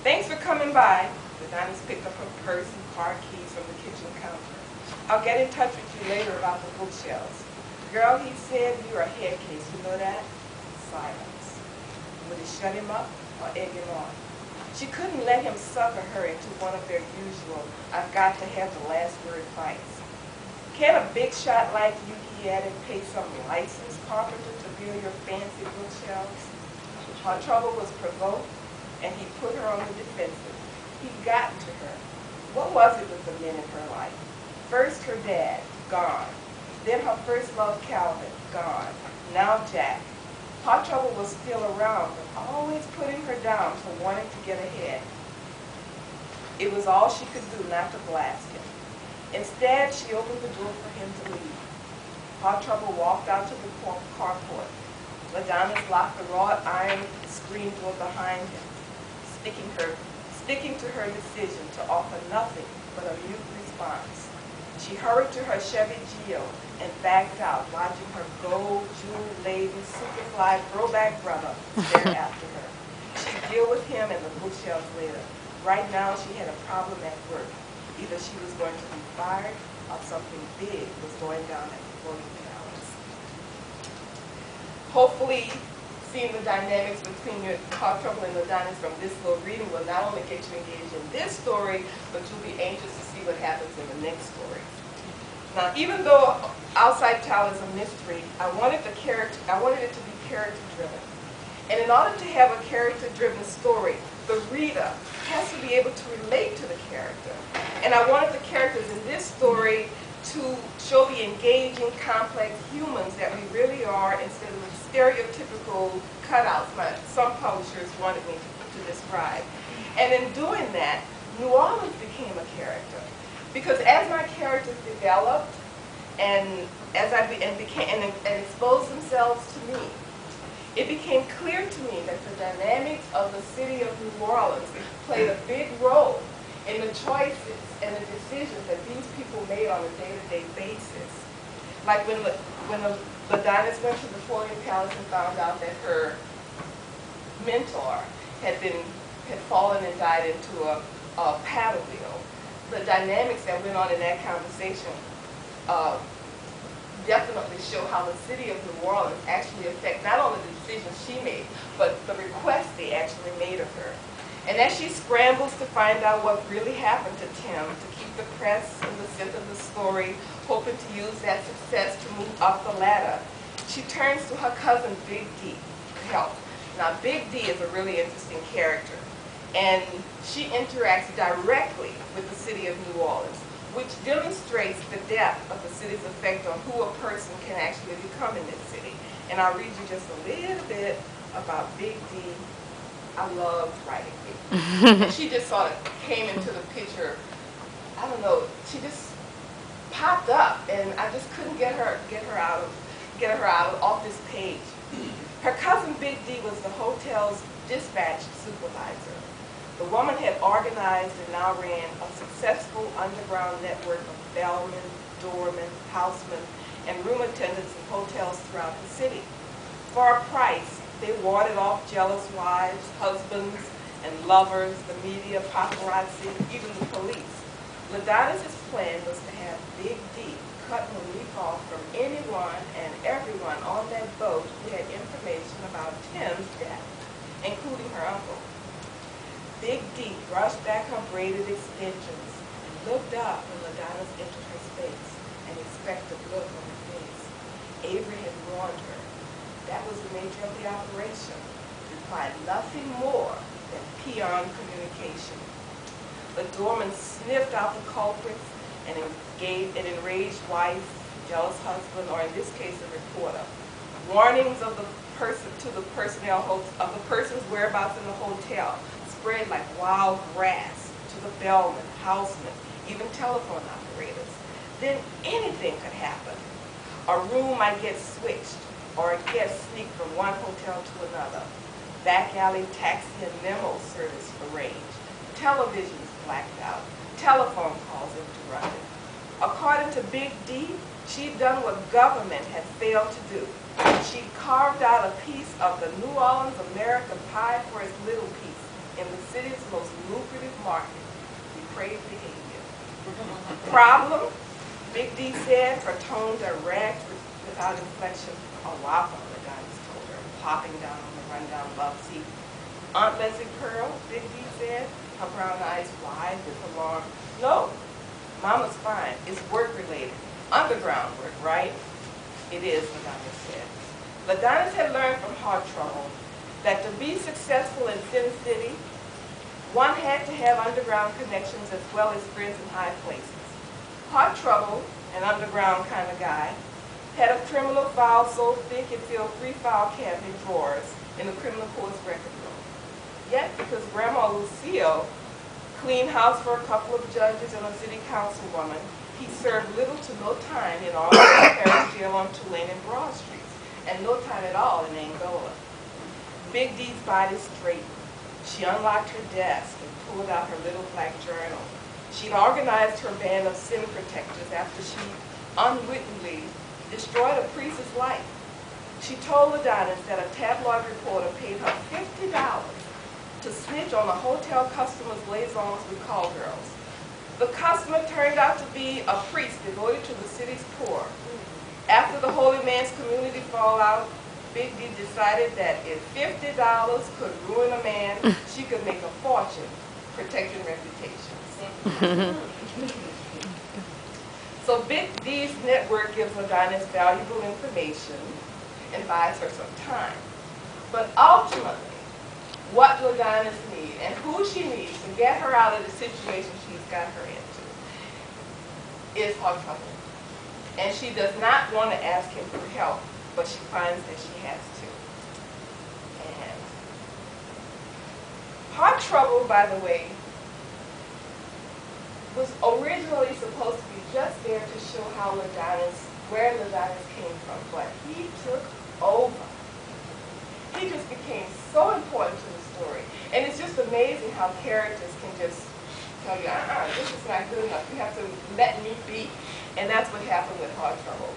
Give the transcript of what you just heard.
Thanks for coming by. Adonis picked up her purse and car keys from the kitchen counter. I'll get in touch with you later about the bookshelves. Girl, he said, you're a head case. You know that? Silence. Would it shut him up or egg him on? She couldn't let him sucker her into one of their usual, I've got to have the last word fights. Can a big shot like you, he added, pay some licensed carpenter to build your fancy bookshelves? Her trouble was provoked, and he put her on the defensive. He'd gotten to her. What was it with the men in her life? First her dad, gone. Then her first love, Calvin, gone. Now Jack. Her trouble was still around, but always putting her down for wanting to get ahead. It was all she could do not to blast him. Instead, she opened the door for him to leave. Her trouble walked out to the carport. Adonis locked the wrought iron screen door behind him, sticking to her decision to offer nothing but a mute response. She hurried to her Chevy Geo and backed out, watching her gold, jewel-laden, superfly throwback brother stare after her. She'd deal with him and the bookshelves later. Right now, she had a problem at work. Either she was going to be fired or something big was going down at the voting palace. Hopefully, seeing the dynamics between your car trouble and Adonis from this little reading will not only get you engaged in this story, but you'll be anxious to see what happens in the next story. Now, even though Outside Child is a mystery, I wanted it to be character-driven. And in order to have a character-driven story, the reader has to be able to relate to the character. And I wanted the characters in this story to show the engaging, complex humans that we really are instead of the stereotypical cutouts that some publishers wanted me to describe. And in doing that, New Orleans became a character. Because as my characters developed and exposed themselves to me, it became clear to me that the dynamics of the city of New Orleans played a big role in the choices and the decisions that these people made on a day-to-day basis. Like when Adonis went to the voting palace and found out that her mentor had fallen and died into a paddle wheel. The dynamics that went on in that conversation definitely show how the city of New Orleans actually affect not only the decisions she made, but the requests they actually made of her. And as she scrambles to find out what really happened to Tim, to keep the press in the center of the story, hoping to use that success to move up the ladder, she turns to her cousin Big D for help. Now, Big D is a really interesting character, and she interacts directly with the city of New Orleans, which demonstrates the depth of the city's effect on who a person can actually become in this city. And I'll read you just a little bit about Big D. I loved writing Big D. And she just sort of came into the picture, I don't know, she just popped up, and I just couldn't get her out off this page. Her cousin Big D was the hotel's dispatch supervisor. The woman had organized and now ran a successful underground network of bellmen, doormen, housemen, and room attendants in hotels throughout the city. For a price, they warded off jealous wives, husbands, and lovers, the media, paparazzi, even the police. Adonis's plan was to have Big D cut Monique off from anyone and everyone on that boat who had information about Tim's death, including her uncle. Big D brushed back her braided extensions and looked up when Adonis entered her space, an expectant look on her face. Avery had warned her. That was the nature of the operation. Required nothing more than peon communication. The doorman sniffed out the culprits and gave an enraged wife, jealous husband, or in this case, a reporter, warnings of the person's whereabouts in the hotel, spread like wild grass to the bellmen, housemen, even telephone operators. Then anything could happen. A room might get switched, or a guest sneak from one hotel to another. Back alley taxi and limo service arranged. Televisions blacked out. Telephone calls interrupted. According to Big D, she'd done what government had failed to do. She'd carved out a piece of the New Orleans American pie for its little piece in the city's most lucrative market, depraved behavior. Problem, Big D said, her tone direct, without inflection, a whopper, Adonis told her, popping down on the rundown love seat. Aunt Leslie Pearl, Big D said, her brown eyes wide with alarm. No, Mama's fine. It's work-related. Underground work, right? It is, Adonis said. Adonis had learned from Heart Trouble that to be successful in Sin City, one had to have underground connections as well as friends in high places. Heart Trouble, an underground kind of guy, had a criminal file so thick it filled 3 file cabinet drawers in the criminal court's record room. Yet, because Grandma Lucille cleaned house for a couple of judges and a city councilwoman, he served little to no time in all the parish jail on Tulane and Broad Streets, and no time at all in Angola. Big D's body straightened. She unlocked her desk and pulled out her little black journal. She'd organized her band of sin protectors after she unwittingly destroyed a priest's life. She told Adonis that a tabloid reporter paid her $50 to snitch on the hotel customers' liaisons with call girls. The customer turned out to be a priest devoted to the city's poor. After the holy man's community fallout, Big D decided that if $50 could ruin a man, she could make a fortune protecting reputations. So Big D's network gives Adonis valuable information and buys her some time. But ultimately, what Adonis needs and who she needs to get her out of the situation she's got her into is Heart Trouble. And she does not want to ask him for help, but she finds that she has to. And Heart Trouble, by the way, was originally supposed to be just there to show how where Adonis came from, but he took over. He just became so important to the story. And it's just amazing how characters can just tell you, this is not good enough. You have to let me be. And that's what happened with Heart Trouble.